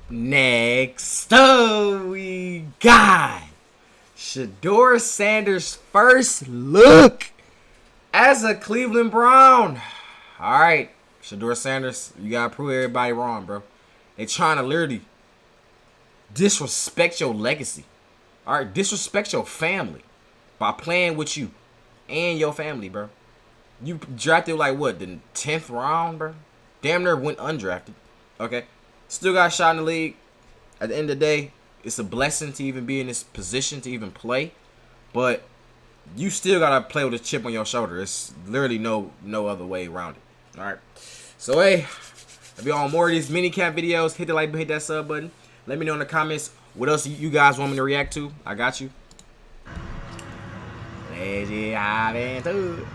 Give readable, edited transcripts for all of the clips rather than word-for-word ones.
Next up, we got Shedeur Sanders' first look as a Cleveland Brown. All right, Shedeur Sanders, you gotta prove everybody wrong, bro. They trying to literally disrespect your legacy. All right, disrespect your family by playing with you and your family, bro. You drafted like what, the 10th round, bro? Damn near went undrafted. Okay, still got a shot in the league. At the end of the day, it's a blessing to even be in this position to even play, but you still gotta play with a chip on your shoulder. It's literally no other way around it. All right. So hey, if you want more of these minicamp videos, hit the like button, hit that sub button. Let me know in the comments what else you guys want me to react to. I got you. Let's dive into it.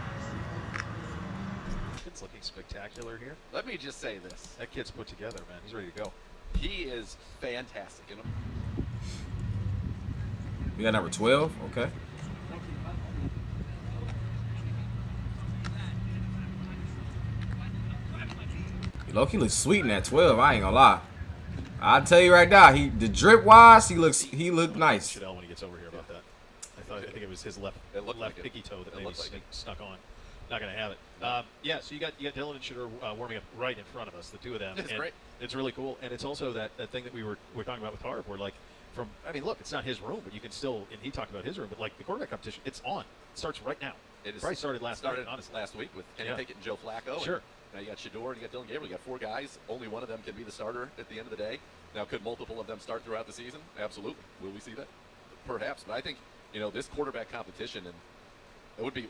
Kid's looking spectacular here. Let me just say this. That kid's put together, man. He's ready to go. He is fantastic. You know? We got number 12. Okay. Loki looks sweet in that 12. I ain't gonna lie. I'll tell you right now, the drip wise, he looked nice. Shedeur when he gets over here about that. I think it was his left picky toe that maybe snuck on. Not gonna have it. Yeah, so you got Dylan and Shedeur warming up right in front of us, the two of them. It's great. It's really cool, and it's also that thing that we're talking about with Harv, where like look, it's not his room, but you can still, and he talked about his room, but like the quarterback competition, it's on. It starts right now. It probably started last night, honestly. Last week with Kenny Pickett and Joe Flacco. Sure. Now you got Shedeur and you got Dylan Gabriel. You got 4 guys. Only one of them can be the starter at the end of the day. Now, could multiple of them start throughout the season? Absolutely. Will we see that? Perhaps. But I think, this quarterback competition, and it would be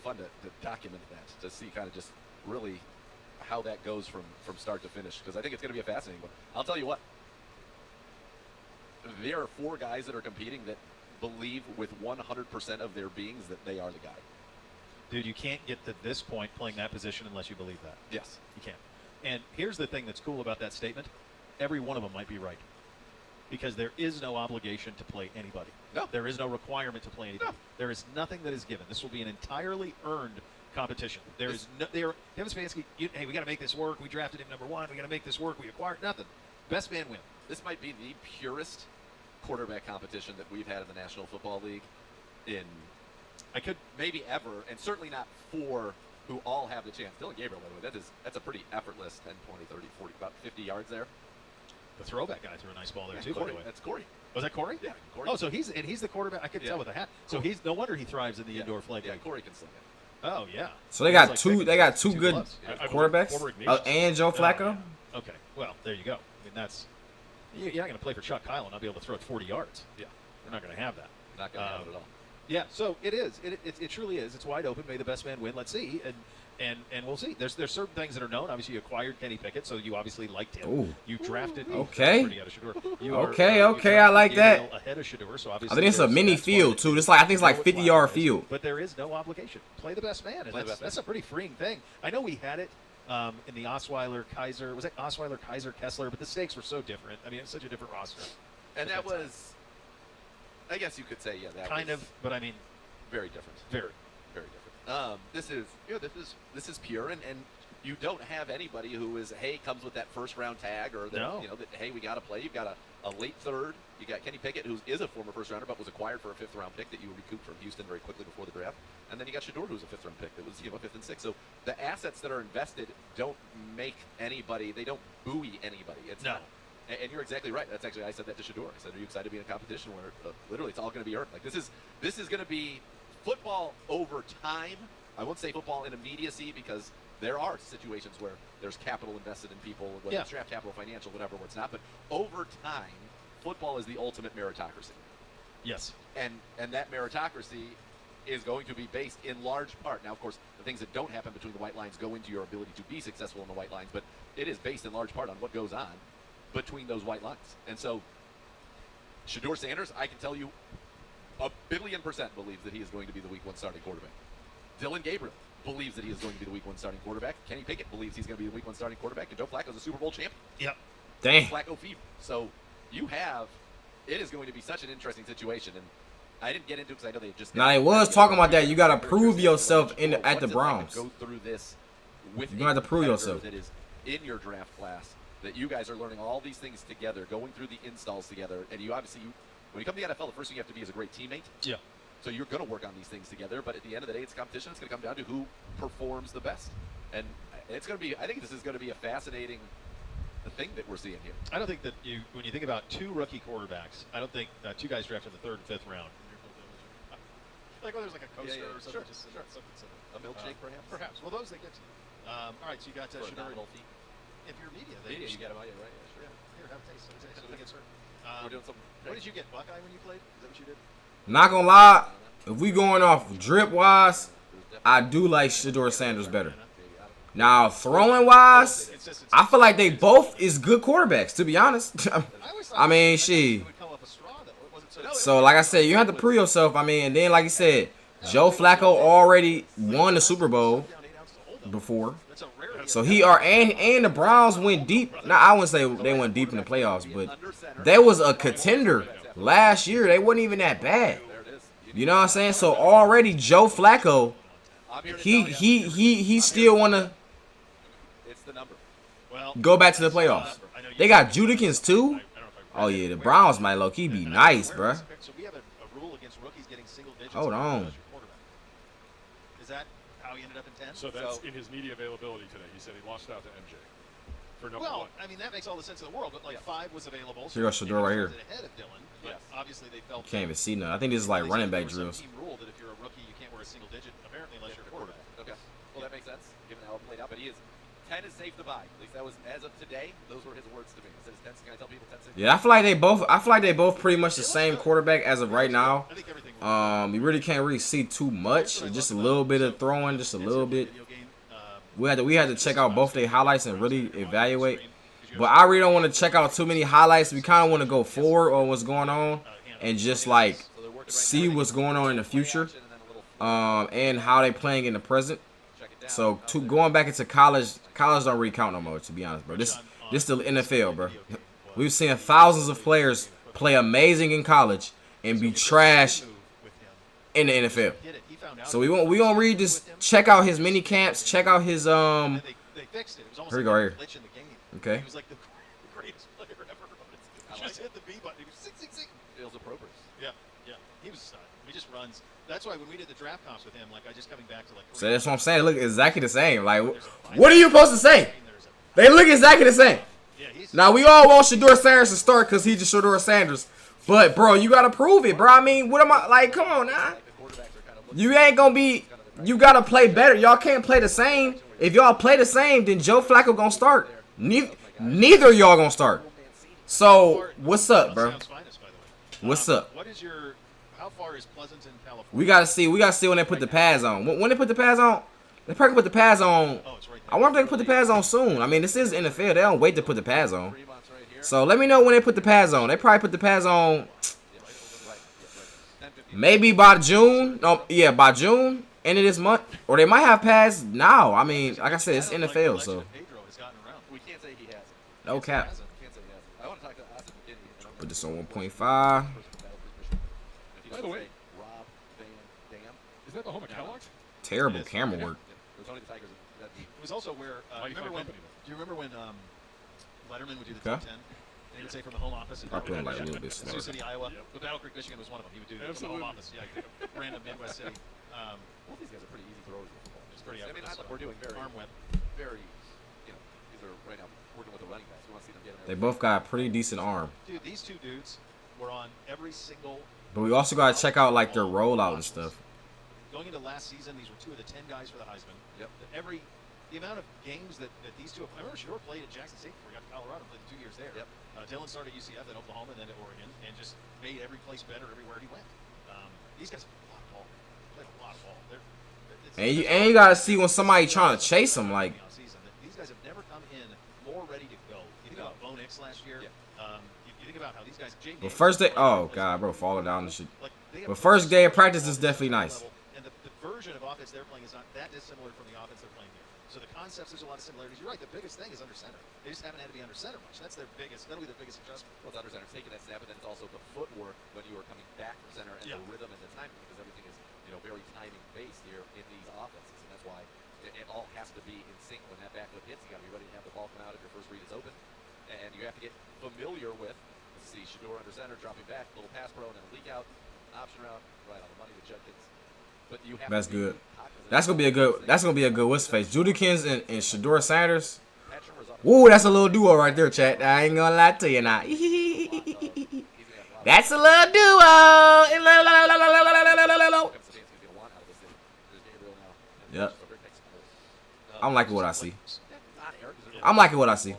fun to document that, to see kind of just really how that goes from start to finish, because I think it's going to be a fascinating one. I'll tell you what. There are 4 guys that are competing that believe with 100% of their beings that they are the guy. Dude, you can't get to this point playing that position unless you believe that. Yes. You can't. And here's the thing that's cool about that statement. Every one of them might be right. Because there is no obligation to play anybody. No. There is no requirement to play anybody. No. There is nothing that is given. This will be an entirely earned competition. Kevin Stefanski, hey, we got to make this work. We drafted him number 1. We got to make this work. We acquired nothing. Best man win. This might be the purest quarterback competition that we've had in the National Football League in maybe ever, and certainly not 4 who all have the chance. Dylan Gabriel, by the way, that's a pretty effortless 10, 20, 30, 40, about 50 yards there. The throwback guy threw a nice ball there, too, Corey, by the way. That's Corey. Was that Corey? Yeah, Corey. Oh, so he's the quarterback. I couldn't tell with the hat. So he's no wonder he thrives in the indoor flag. Yeah, Corey can sling it. Oh, yeah. So they got two good quarterbacks and Joe Flacco. Okay, well, there you go. I mean, that's you're not going to play for Chuck Kyle and not be able to throw it 40 yards. Yeah, we're not going to have that. Not going to have it at all. Yeah, so it is. It truly is. It's wide open. May the best man win. Let's see, and we'll see. There's certain things that are known. Obviously, you acquired Kenny Pickett, so you obviously liked him. Ooh. You drafted. Okay. Okay, I like that. Ahead of Shedeur, so obviously I think it's a mini field too. I think it's like 50-yard field. But there is no obligation. Play the best man, and that's a pretty freeing thing. I know we had it in the Osweiler, Kaiser. Was it Osweiler, Kaiser, Kessler? But the stakes were so different. I mean, it's such a different roster. And that was, I guess you could say, yeah, that kind was of. But I mean, very different. Very, very different. This is pure, and you don't have anybody who is, hey, comes with that first round tag, or that, that, hey, we got to play. You've got a late third. You got Kenny Pickett, who is a former first rounder, but was acquired for a 5th round pick that you recouped from Houston very quickly before the draft. And then you got Shedeur, who's a 5th round pick that was 5th and 6th. So the assets that are invested don't make anybody. They don't buoy anybody. It's no. Not. And you're exactly right. That's actually, I said that to Shedeur. I said, are you excited to be in a competition where literally it's all going to be earned? Like this is going to be football over time. I won't say football in immediacy, because there are situations where there's capital invested in people, whether it's draft capital, financial, whatever, where it's not. But over time, football is the ultimate meritocracy. Yes. And that meritocracy is going to be based in large part. Now, of course, the things that don't happen between the white lines go into your ability to be successful in the white lines, but it is based in large part on what goes on between those white lines. And so Shedeur Sanders, I can tell you 1,000,000,000% believes that he is going to be the week 1 starting quarterback. Dylan Gabriel believes that he is going to be the week 1 starting quarterback. Kenny Pickett believes he's going to be the week 1 starting quarterback. And Joe Flacco is a Super Bowl champion. Yep. Dang. Flacco fever. So it is going to be such an interesting situation. And I didn't get into it because I know they just. Now they was talking about that. You got to prove yourself at the Browns. Go through this with. You got to prove yourself. That is in your draft class that you guys are learning all these things together, going through the installs together, and you obviously, when you come to the NFL, the first thing you have to be is a great teammate. Yeah. So you're going to work on these things together, but at the end of the day, it's competition. It's going to come down to who performs the best, and it's going to be. I think this is going to be a fascinating thing that we're seeing here. I don't think that when you think about 2 rookie quarterbacks, I don't think 2 guys drafted in the 3rd and 5th round. Like, well, there's like a coaster or something. Sure, Just sure. something simple. A milkshake, perhaps. Perhaps. Well, those they get to you. All right, so you got For a Shedeur. nominal fee. If you're media, Media, you get them out, right? Yeah, sure. Here, have a taste. Something gets hurt. We're doing something. What did you get, Buckeye, when you played? Is that what you did? Not gonna lie, if we going off drip wise, I do like Shedeur Sanders better. Now throwing wise, I feel like they both is good quarterbacks. To be honest, I mean, So like I said, you have to prove yourself. I mean, and then like you said, Joe Flacco already won the Super Bowl before. So and the Browns went deep. Now I wouldn't say they went deep in the playoffs, but they was a contender last year. They wasn't even that bad. You know what I'm saying? So already Joe Flacco, he still wanna go back to the playoffs. They got Judikins too. Oh yeah, the Browns might low key be nice, bruh. Hold on. Is that how he ended up in 10? So that's in his media availability today. He said he lost out to MJ for number 1. I mean, that makes all the sense in the world, but like 5 was available. Here goes Shedeur right here. Ahead of Dylan, but obviously they felt Can't even see nothing. I think this is like running back drills. Team rule that if you're a rookie, you can't wear a single digit, apparently, unless you're a quarterback. Okay. Well, that makes sense, given how it played out. But 10 is safe to buy. At least that was, as of today, those were his words to me. He says 10. Can I tell people 10 safe? Yeah, I feel like they both pretty much the same quarterback as of right now. You really can't really see too much. Just a little bit of throwing, just a little bit. We had to check out both their highlights and really evaluate. But I really don't want to check out too many highlights. We kind of want to go forward on what's going on and just like see what's going on in the future, and how they playing in the present. So going back into college don't really count no more, to be honest, bro. This the NFL, bro. We've seen thousands of players play amazing in college and be trash in the NFL. So we won't read this. Check out his mini camps. Check out his They fixed it. It was almost Here we like go, a here. glitch in the game. Okay. He was like the greatest player ever. Just hit the B button. He was zing. Feels appropriate. Yeah. He was a stud. He just runs. That's why when we did the draft comps with him, like I just coming back to like. So that's what I'm saying. They look exactly the same. Like, what are you supposed to say? They look exactly the same. Now we all want Shedeur Sanders to start because he's just Shedeur Sanders. But bro, you gotta prove it, bro. I mean, what am I like? Come on now. You ain't gonna be. You gotta play better. Y'all can't play the same. If y'all play the same, then Joe Flacco gonna start. Neither of y'all gonna start. So what's up, bro? What's up? What is your? How far is Pleasanton, California? We gotta see when they put the pads on. When they put the pads on, they probably put the pads on. Oh, it's right there. I wonder if they can put the pads on soon. I mean, this is NFL. They don't wait to put the pads on. So let me know when they put the pads on. They probably put the pads on maybe by June. No, yeah, by June, end of this month. Or they might have pads now. I mean, like I said, it's NFL, so. We can't say he hasn't. No cap. Can't say he hasn't. I want to talk to Austin McKinney. Put this on 1.5. By the way, Rob Van Dam. is that the home of Kellogg's? Terrible camera work. It was only the Tigers that It was also where. Mighty Do fine company, you remember when Letterman would do the Okay. top 10? And he would say from the home office. I'll put him like a little bit Sioux slower. City, Iowa. But Battle Creek, Michigan was one of them. He would do the Absolutely. home office. Yeah, random Midwest city. both these guys are pretty easy throwers with the ball. It's pretty I mean, effortless. we're doing very, Arm whip. very, these are right now working with the running backs. We want to see them get them. They both got a pretty decent arm. Dude, these two dudes were on every single. But we also gotta check out like their rollout and stuff. Going into last season, these were 2 of the 10 guys for the Heisman. Yep. The amount of games that these two. I remember Shedeur played at Jackson State before he got to Colorado. Played the 2 years there. Yep. Dylan started at UCF, then Oklahoma, and then at Oregon, and just made every place better everywhere he went. These guys play a lot of ball. Played a lot of ball. And you gotta see when somebody trying to chase them, like. These guys have never come in more ready to go. You think about Bo Nix last year. Yeah. You think about how these guys. But first day, oh god, bro, falling down and shit. But first day of practice is definitely nice. And the version of offense they're playing is not that dissimilar from the offense they're playing here. So the concepts, there's a lot of similarities. You're right. The biggest thing is under center. They just haven't had to be under center much. That's their biggest. That'll be their biggest adjustment. Well, it's under center, taking that snap, and then it's also the footwork when you are coming back from center and the rhythm and the timing, because everything is very timing based here in these offenses, and that's why it all has to be in sync when that back foot hits. You got to be ready to have the ball come out if your first read is open. and you have to get familiar with. Let's see, Shedeur under center, dropping back, little pass pro, and then a leak out, option route, right on the money to Judkins. But you have That's to be good. cognizant That's gonna be a good. of That's gonna be a good what's face. Judikins and Shedeur Sanders. Pat Shermer's on Woo, that's a little duo right there, chat. I ain't gonna lie to you now. That's a little duo. Yep. I'm liking what I see. I'm liking what I see.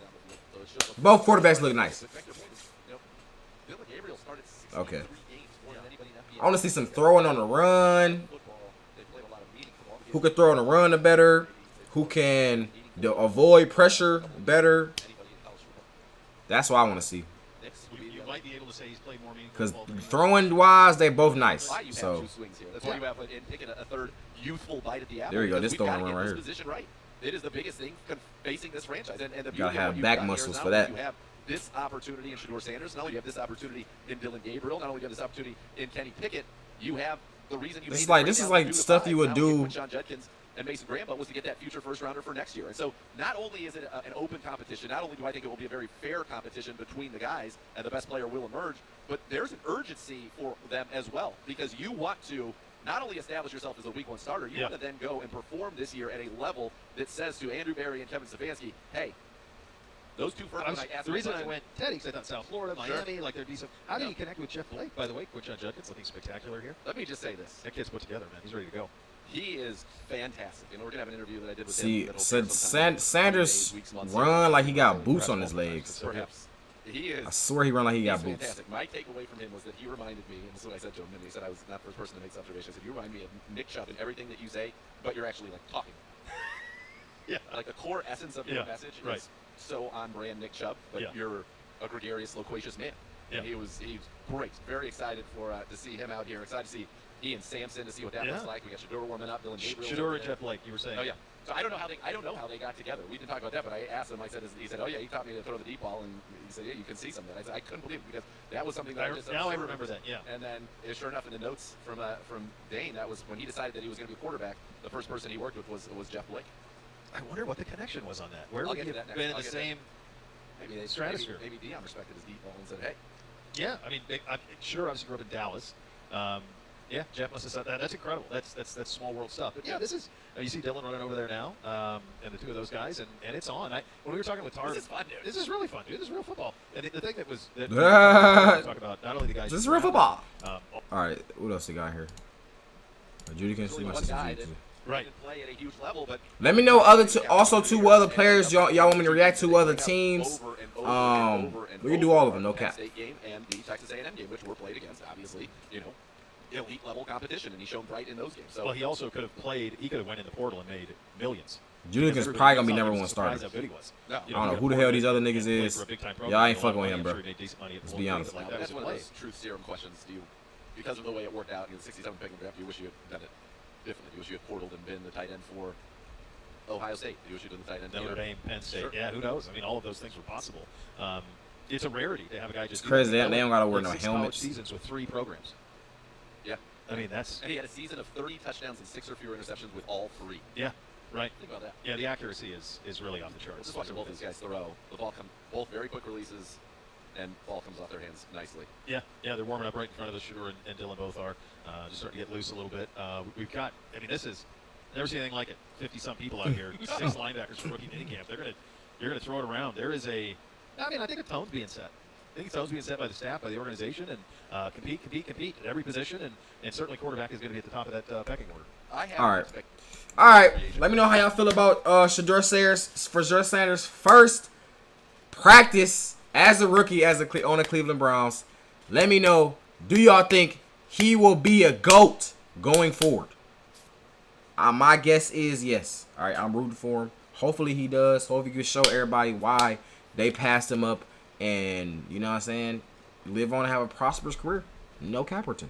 Both quarterbacks look nice. Okay. I want to see some throwing on the run. Who can throw on the run the better? Who can avoid pressure better? That's what I want to see. You might be able to say he's played more meaningful Because football than throwing wise, they both nice. So that's why you have taking a third youthful bite at the apple. There you go. Because This we've throwing gotta run get right this here. position right. It is the biggest thing facing this franchise. And the beauty Gotta of have what you've back got here muscles is for not only that. do you have this opportunity in Shedeur Sanders, not only do you have this opportunity in Dylan Gabriel, not only do you have this opportunity in Kenny Pickett, you have the reason you This made is the like- trade this is down like from 2 to stuff 5, you would not only do- with Sean Judkins and Mason Graham, but was to get that future first rounder for next year. And so not only is it an open competition, not only do I think it will be a very fair competition between the guys and the best player will emerge, but there's an urgency for them as well because you want to not only establish yourself as a week one starter, you want to then go and perform this year at a level that says to Andrew Berry and Kevin Stefanski, hey, those two first. the reason I went Teddy, because I thought South Florida, Miami, Sure. like there'd be some. How did he connect with Jeff Blake, by the way? Coach Judkins looking spectacular here. Let me just say this. That kid's put together, man. He's ready to go. He is fantastic. And we're going to have an interview that I did with See, him. that'll appear said sometime in Sanders days, weeks, months, run years. like he got boots on his legs. Perhaps. He is. I swear he run like he He's got boots. fantastic. My takeaway from him was that he reminded me, and this is what I said to him, and he said I was not the first person to make this observation. I said, you remind me of Nick Chubb in everything that you say, but you're actually like talking. Yeah. Like the core essence of your message right. is so on brand Nick Chubb, but you're a gregarious, loquacious man. Yeah. And he's great. Very excited for to see him out here. Excited to see Ian Sampson, to see what that looks like. We got Shedeur warming up, Dylan Gabriel. Shedeur and Jeff Blake, you were saying. Oh yeah. So I don't know how they got together. We didn't talk about that, but I asked him. He said, oh yeah, he taught me to throw the deep ball, and he said, yeah, you can see some of that. I said, I couldn't believe it because that was something that I just now I observed. remember that. Yeah. And then, sure enough, in the notes from Dane, that was when he decided that he was going to be a quarterback. The first person he worked with was Jeff Blake. I wonder what the connection was on that. Where I'll would get he to that have next. been in I'll the get to that. same Maybe stratosphere? Maybe Dion respected his deep ball and said, hey. Yeah, I mean, I'm sure obviously grew up in Dallas. Yeah, Jeff must have said that. That's incredible. That's small world stuff. But yeah, this is. You see Dylan running over there now, and the two of those guys, and it's on. When we were talking with Tar, This is fun, dude. This is really fun, dude. This is real football. And the thing that was that talk about not only the guys. This is real football. Um, All right, what else we got here? Judy can see my One sister. guy Judy, that too. Right. didn't play at a huge level, but Let me know also two other players y'all want me to react to other teams. We can do all of them, no cap. State game and the Texas A&M game, which were played against, obviously, elite level competition, and he shone bright in those games. So well, he also could have played. He could have went in the portal and made millions. Judy's Because probably gonna be everybody number was one surprised starter. how good he was. No. You I don't know he who the got hell these other and niggas played is. for a big-time Y'all program. ain't fucking with him, I'm bro. sure he made decent money at the Let's local be league, honest. but like, That's that was one a of play. those truth serum questions. Do you, because of the way it worked out in the 67 pick and draft, do you wish you had done it differently? Do you wish you had portaled and been the tight end for Ohio State? Do you wish you had done the tight end Notre here? Dame, Penn State. Sure. Yeah, who knows? I mean, all of those things were possible. It's a rarity to have a guy just. It's crazy. do that. They don't gotta wear Like no 6 college helmets. seasons with 3 programs. Yeah. I mean, that's And he had a season of 30 touchdowns and 6 or fewer interceptions with all 3. yeah, right. Think about that. Yeah, the accuracy is really off the charts. Just watching both these guys throw. The ball come both very quick releases, and ball comes off their hands nicely. Yeah, they're warming up right in front of the Shedeur and Dylan both are just starting to get loose a little bit. We've got. I mean, this is never seen anything like it. 50-some people out here, 6 linebackers for rookie minicamp. You're gonna throw it around. There is a. I mean, I think a tone's being set. I think the tone's being set by the staff, by the organization, and compete at every position, and certainly quarterback is going to be at the top of that pecking order. I have All right. respect. All right, let me know how y'all feel about Shedeur Sanders' first practice as a rookie on the Cleveland Browns. Let me know, do y'all think he will be a GOAT going forward? My guess is yes. All right, I'm rooting for him. Hopefully he does. Hopefully he can show everybody why they passed him up and, you know what I'm saying, live on and have a prosperous career. No Caperton.